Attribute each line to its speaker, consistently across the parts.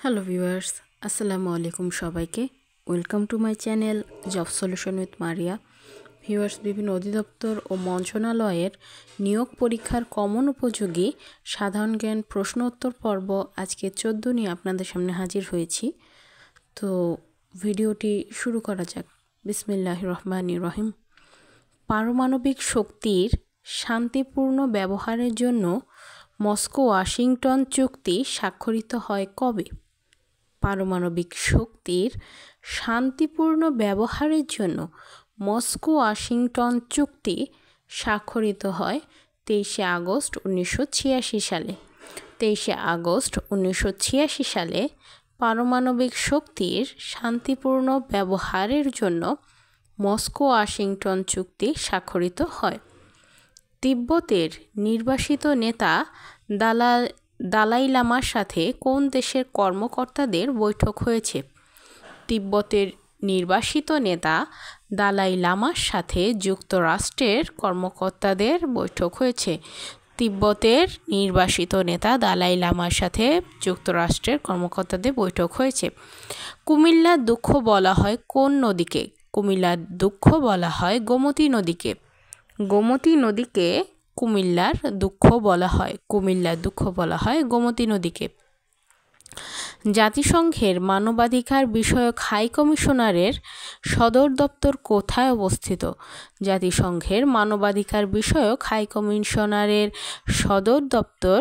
Speaker 1: Hello viewers, আসসালামু আলাইকুম সবাইকে। Welcome to my channel job solution with Maria. Viewers, বিভিন্ন অধিদপ্তর ও মন্ত্রণালয়ের নিয়োগ পরীক্ষার কমন উপযোগী সাধারণ জ্ঞান প্রশ্ন উত্তর পর্ব আজকে 14 নিয়ে আপনাদের সামনে হাজির হয়েছি। তো ভিডিওটি শুরু করা যাক। বিসমিল্লাহির রহমানির রহিম। পারমাণবিক শক্তির শান্তিপূর্ণ ব্যবহারের জন্য মস্কো ওয়াশিংটন চুক্তি স্বাক্ষরিত হয় কবে? পারমাণবিক শক্তির শান্তিপূর্ণ ব্যবহারের জন্য মস্কো ওয়াশিংটন চুক্তি স্বাক্ষরিত হয় 23 আগস্ট 1986 সালে। 23 আগস্ট 1986 সালে পারমাণবিক শক্তির শান্তিপূর্ণ ব্যবহারের জন্য মস্কো ওয়াশিংটন চুক্তি স্বাক্ষরিত হয়। তিব্বতের নির্বাসিত নেতা দালাই লামার সাথে কোন দেশের কর্মকর্তাদের বৈঠক হয়েছে? তিব্বতের নির্বাসিত নেতা দালাই লামার সাথে যুক্তরাষ্ট্রের কর্মকর্তাদের বৈঠক হয়েছে। তিব্বতের নির্বাসিত নেতা দালাই লামার সাথে যুক্তরাষ্ট্রের কর্মকর্তাদের বৈঠক হয়েছে। কুমিল্লার দুঃখ বলা হয় কোন নদীকে? কুমিল্লার দুঃখ বলা হয় গোমতী নদীকে। গোমতী নদীকে কুমিল্লার দুঃখ বলা হয়। কুমিল্লার দুঃখ বলা হয় গোমতী নদীকে। জাতিসংঘের মানবাধিকার বিষয়ক হাই কমিশনারের সদর দপ্তর কোথায় অবস্থিত? জাতিসংঘের মানবাধিকার বিষয়ক হাই কমিশনারের সদর দপ্তর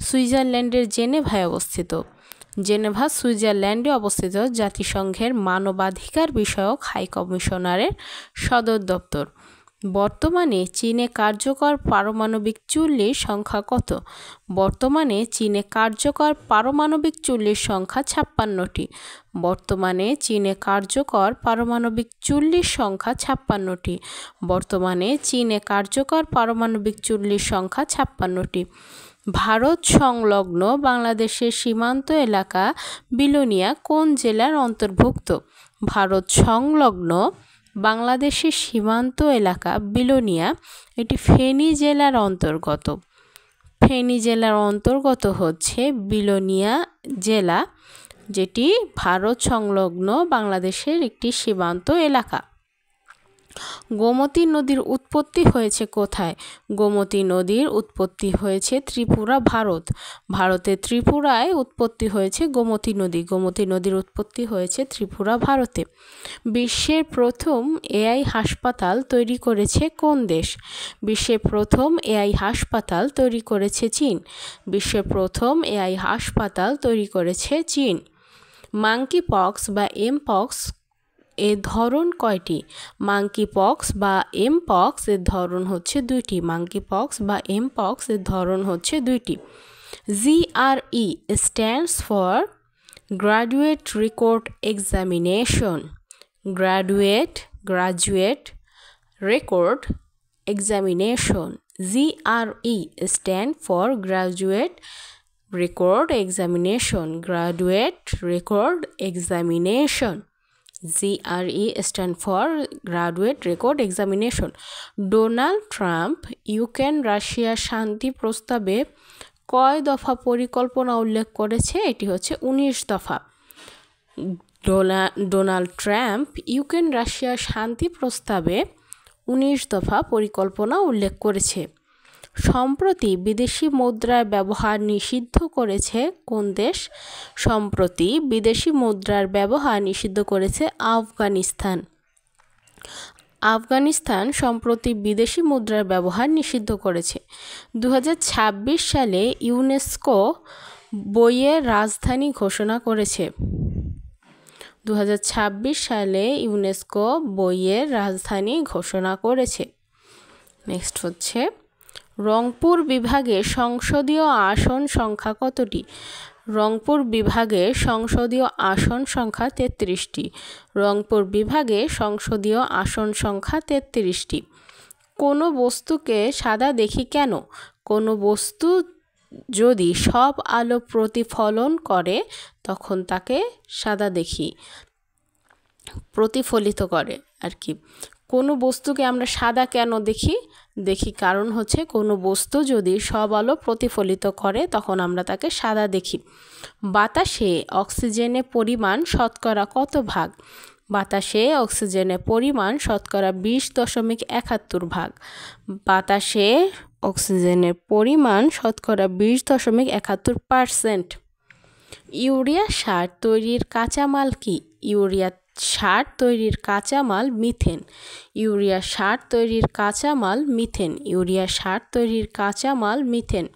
Speaker 1: সুইজারল্যান্ডের জেনেভায় অবস্থিত। জেনেভা সুইজারল্যান্ডে অবস্থিত জাতিসংঘের মানবাধিকার বিষয়ক হাই কমিশনারের সদর দপ্তর। বর্তমানে চীনে কার্যকর পারমাণবিক চুল্লির সংখ্যা কত? বর্তমানে চীনে কার্যকর পারমাণবিক চুল্লির সংখ্যা 56টি। বর্তমানে চীনে কার্যকর পারমাণবিক চুল্লির সংখ্যা 56টি। বর্তমানে চীনে কার্যকর পারমাণবিক চুল্লির সংখ্যা 56টি। ভারত সংলগ্ন বাংলাদেশের সীমান্ত এলাকা বিলোনিয়া কোন জেলার অন্তর্ভুক্ত? ভারত সংলগ্ন বাংলাদেশের সীমান্ত এলাকা বিলোনিয়া এটি ফেনী জেলার অন্তর্গত। ফেনী জেলার অন্তর্গত হচ্ছে বিলোনিয়া জেলা, যেটি ভারত সংলগ্ন বাংলাদেশের একটি সীমান্ত এলাকা। গোমতী নদীর উৎপত্তি হয়েছে কোথায়? গোমতী নদীর উৎপত্তি হয়েছে ত্রিপুরা, ভারত। ভারতের ত্রিপুরায় উৎপত্তি হয়েছে গোমতী নদী। গোমতী নদীর উৎপত্তি হয়েছে ত্রিপুরা, ভারতে। বিশ্বের প্রথম এআই হাসপাতাল তৈরি করেছে কোন দেশ? বিশ্বের প্রথম এআই হাসপাতাল তৈরি করেছে চীন। বিশ্বের প্রথম এআই হাসপাতাল তৈরি করেছে চীন। মাঙ্কি পক্স বা এমপক্স এর ধরন কয়টি? মাঙ্কি পক্স বা এমপক্স এর ধরন হচ্ছে দুইটি। মাঙ্কি পক্স বা এমপক্স এর ধরন হচ্ছে দুইটি। GRE stands for Graduate Record Examination. Graduate Record Examination. GRE stand for Graduate Record Examination. Graduate Record Examination. GRE stand for Graduate Record Examination. Donald Trump Ukraine Russia শান্তি প্রস্তাবে কয় দফা পরিকল্পনা উল্লেখ করেছে? এটি হচ্ছে 19 দফা। ডোনাল্ড ট্রাম্প ইউক্রেন রাশিয়া শান্তি প্রস্তাবে 19 দফা পরিকল্পনা উল্লেখ করেছে। সম্প্রতি বিদেশি মুদ্রার ব্যবহার নিষিদ্ধ করেছে কোন দেশ? সম্প্রতি বিদেশি মুদ্রার ব্যবহার নিষিদ্ধ করেছে আফগানিস্তান। আফগানিস্তান সম্প্রতি বিদেশি মুদ্রার ব্যবহার নিষিদ্ধ করেছে। 2026 সালে ইউনেস্কো বইয়ের রাজধানী ঘোষণা করেছে। 2026 সালে ইউনেস্কো বইয়ের রাজধানী ঘোষণা করেছে। নেক্সট হচ্ছে রংপুর বিভাগে সংসদীয় আসন সংখ্যা কতটি? রংপুর বিভাগে সংসদীয় আসন সংখ্যা 33টি। রংপুর বিভাগে সংসদীয় আসন সংখ্যা 33টি। কোনো বস্তুকে সাদা দেখি কেন? কোনো বস্তু যদি সব আলো প্রতিফলন করে তখন তাকে সাদা দেখি, প্রতিফলিত করে। আর কি। কোনো বস্তুকে আমরা সাদা কেন দেখি কারণ হচ্ছে কোনো বস্তু যদি সব আলো প্রতিফলিত করে তখন আমরা তাকে সাদা দেখি। বাতাসে অক্সিজেনের পরিমাণ শতকরা কত ভাগ? বাতাসে অক্সিজেনের পরিমাণ শতকরা 20.71 ভাগ। বাতাসে অক্সিজেনের পরিমাণ শতকরা 20.71%। ইউরিয়া সার তৈরির কাঁচামাল কি? ইউরিয়া সার তৈরির কাঁচামাল মিথেন। ইউরিয়া সার তৈরির কাঁচামাল মিথেন। ইউরিয়া সার তৈরির কাঁচামাল মিথেন।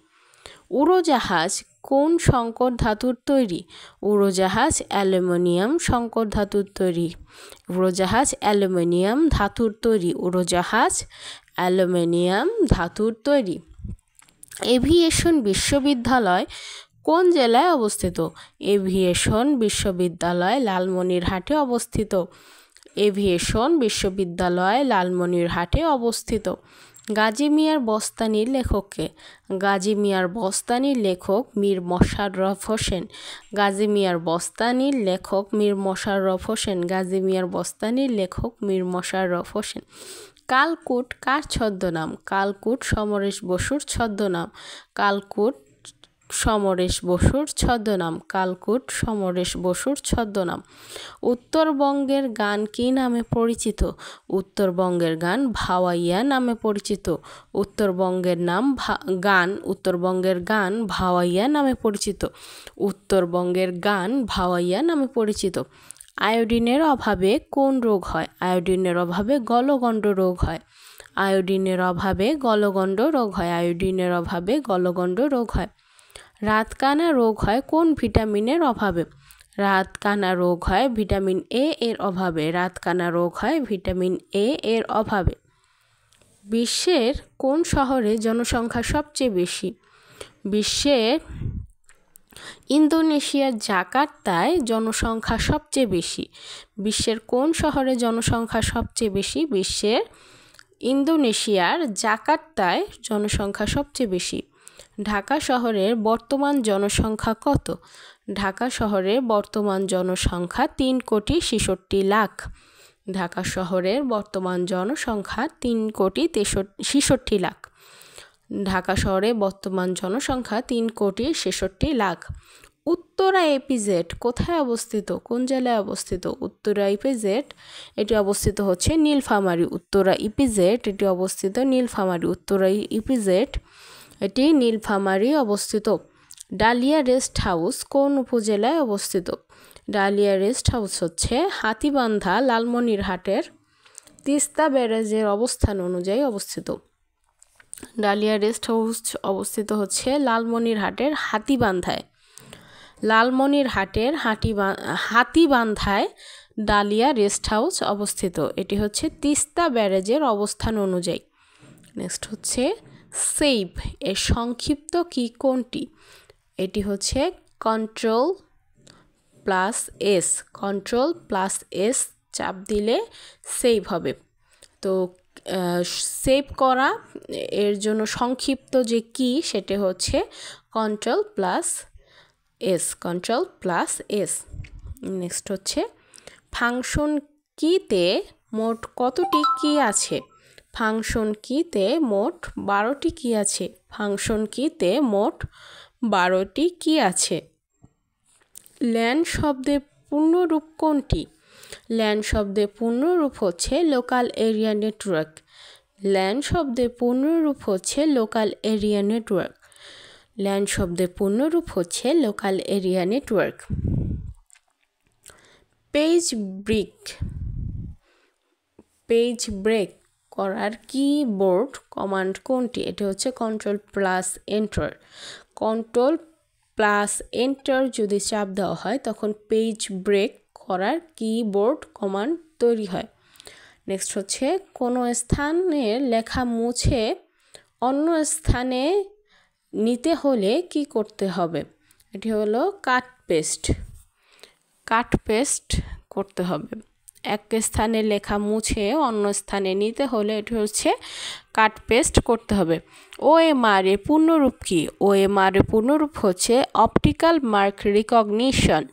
Speaker 1: উড়োজাহাজ কোন সংকর ধাতুর তৈরি? উড়োজাহাজ অ্যালুমিনিয়াম সংকর ধাতুর তৈরি। উড়োজাহাজ অ্যালুমিনিয়াম ধাতুর তৈরি। উড়োজাহাজ অ্যালুমিনিয়াম ধাতুর তৈরি। এভিয়েশন বিশ্ববিদ্যালয় কোন জেলায় অবস্থিত? এভিয়েশন বিশ্ববিদ্যালয় লালমনিরহাটে অবস্থিত। এভিয়েশন বিশ্ববিদ্যালয় লালমনিরহাটে অবস্থিত। গাজী মিয়ার বস্তানির লেখককে? গাজী মিয়ার বস্তানির লেখক মীর মশাররফ হোসেন। গাজী মিয়ার বস্তানির লেখক মীর মশাররফ হোসেন। গাজী মিয়ার বস্তানির লেখক মীর মশাররফ হোসেন। কালকুট কার ছদ্মনাম? কালকুট সমরেশ বসুর ছদ্মনাম। কালকুট সমরেশ বসুর ছদ্মনাম। কালকুট সমরেশ বসুর ছদ্মনাম। উত্তরবঙ্গের গান কী নামে পরিচিত? উত্তরবঙ্গের গান ভাওয়াইয়া নামে পরিচিত। উত্তরবঙ্গের উত্তরবঙ্গের গান ভাওয়াইয়া নামে পরিচিত। উত্তরবঙ্গের গান ভাওয়াইয়া নামে পরিচিত। আয়োডিনের অভাবে কোন রোগ হয়? আয়োডিনের অভাবে গলগণ্ড রোগ হয়। আয়োডিনের অভাবে গলগণ্ড রোগ হয়। আয়োডিনের অভাবে গলগণ্ড রোগ হয়। রাতকানা রোগ হয় কোন ভিটামিনের অভাবে? রাতকানা রোগ হয় ভিটামিন এ এর অভাবে। রাতকানা রোগ হয় ভিটামিন এ এর অভাবে। বিশ্বের কোন শহরে জনসংখ্যা সবচেয়ে বেশি? বিশ্বের ইন্দোনেশিয়ার জাকার্তায় জনসংখ্যা সবচেয়ে বেশি। বিশ্বের কোন শহরে জনসংখ্যা সবচেয়ে বেশি? বিশ্বের ইন্দোনেশিয়ার জাকার্তায় জনসংখ্যা সবচেয়ে বেশি। ঢাকা শহরের বর্তমান জনসংখ্যা কত? ঢাকা শহরের বর্তমান জনসংখ্যা 3,66,00,000। ঢাকা শহরের বর্তমান জনসংখ্যা 3,66,00,000। ঢাকা শহরে বর্তমান জনসংখ্যা 3,66,00,000। উত্তরা ইপিজেড কোথায় অবস্থিত? কোন জেলায় অবস্থিত? উত্তরা ইপিজেড এটি অবস্থিত হচ্ছে নীলফামারী। উত্তরা ইপিজেড এটি অবস্থিত নীলফামারী। উত্তরা ইপিজেড এটি নীলফামারী অবস্থিত। ডালিয়া রেস্ট হাউস কোন উপজেলায় অবস্থিত? ডালিয়া রেস্ট হাউস হচ্ছে হাতীবান্ধা লালমনিরহাটের তিস্তা ব্যারেজের অবস্থান অনুযায়ী অবস্থিত। ডালিয়া রেস্ট হাউস অবস্থিত হচ্ছে লালমনিরহাটের হাতীবান্ধায়। লালমনিরহাটের হাতীবান্ধায় ডালিয়া রেস্ট হাউস অবস্থিত। এটি হচ্ছে তিস্তা ব্যারেজের অবস্থান অনুযায়ী। নেক্সট হচ্ছে সেভ এর সংক্ষিপ্ত কি কোনটি? এটি হচ্ছে Ctrl+S। Ctrl+S চাপ দিলে সেভ হবে। তো সেভ করা এর জন্য সংক্ষিপ্ত যে কি সেটা হচ্ছে Ctrl+S। Ctrl+S। নেক্সট হচ্ছে ফাংশন কিতে মোট কতটি কি আছে? ফাংশন কিতে মোট 12টি কি আছে। ফাংশন কিতে মোট 12টি কি আছে। ল্যান শব্দের পূর্ণরূপ কোনটি? ল্যান শব্দের পূর্ণরূপ হচ্ছে লোকাল এরিয়া নেটওয়ার্ক। ল্যান শব্দের পূর্ণরূপ হচ্ছে লোকাল এরিয়া নেটওয়ার্ক। ল্যান শব্দের পূর্ণরূপ হচ্ছে local area network. Page break করার কিবোর্ড কমান্ড কোনটি? এটি হচ্ছে Ctrl+Enter। Ctrl+Enter যদি চাপ দেওয়া হয় তখন পেজ ব্রেক করার কিবোর্ড কমান্ড তৈরি হয়। নেক্সট হচ্ছে কোনো স্থানের লেখা মুছে অন্য স্থানে নিতে হলে কি করতে হবে? এটি হলো কাট পেস্ট করতে হবে। এক স্থানে লেখা মুছে অন্য স্থানে নিতে হলে এটি হচ্ছে কাট পেস্ট করতে হবে। OMR এর পূর্ণরূপ কি? OMR এর পূর্ণরূপ হচ্ছে optical mark recognition.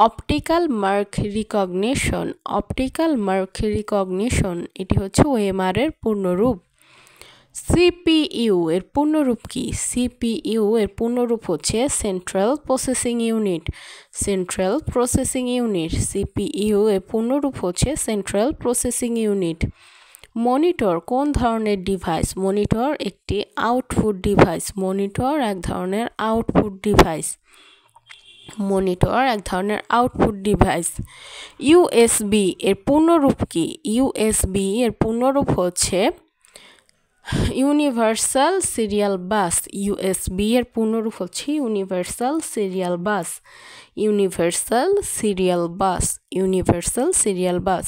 Speaker 1: Optical mark recognition. Optical mark recognition এটি হচ্ছে ওএমআর এর পূর্ণরূপ। সিপিইউ এর পূর্ণরূপ কি? সিপিইউ এর পূর্ণরূপ হচ্ছে central processing unit. Central processing unit, CPU এর পূর্ণরূপ হচ্ছে সেন্ট্রাল প্রসেসিং ইউনিট। মনিটর কোন ধরনের ডিভাইস? মনিটর একটি আউটপুট ডিভাইস। মনিটর এক ধরনের আউটপুট ডিভাইস। মনিটর এক ধরনের আউটপুট ডিভাইস। ইউএসবি এর পূর্ণরূপ কি? ইউএসবি এর পূর্ণরূপ হচ্ছে ইউনিভার্সাল সিরিয়াল বাস। ইউএসবি এর পূর্ণরূপ হচ্ছে universal serial bus. Universal serial bus. Universal serial bus.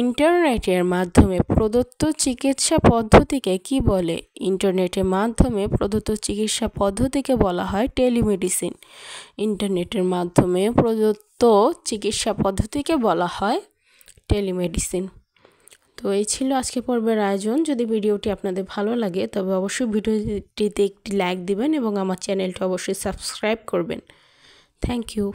Speaker 1: ইন্টারনেটের মাধ্যমে প্রদত্ত চিকিৎসা পদ্ধতিকে কি বলে? ইন্টারনেটের মাধ্যমে প্রদত্ত চিকিৎসা পদ্ধতিকে বলা হয় টেলিমেডিসিন। ইন্টারনেটের মাধ্যমে প্রদত্ত চিকিৎসা পদ্ধতিকে বলা হয় টেলিমেডিসিন। তো এই ছিল আজকে পর্বের আয়োজন। যদি ভিডিওটি আপনাদের ভালো লাগে তবে অবশ্যই ভিডিওটিতে একটি লাইক দিবেন এবং আমার চ্যানেলটি অবশ্যই সাবস্ক্রাইব করবেন। Thank you.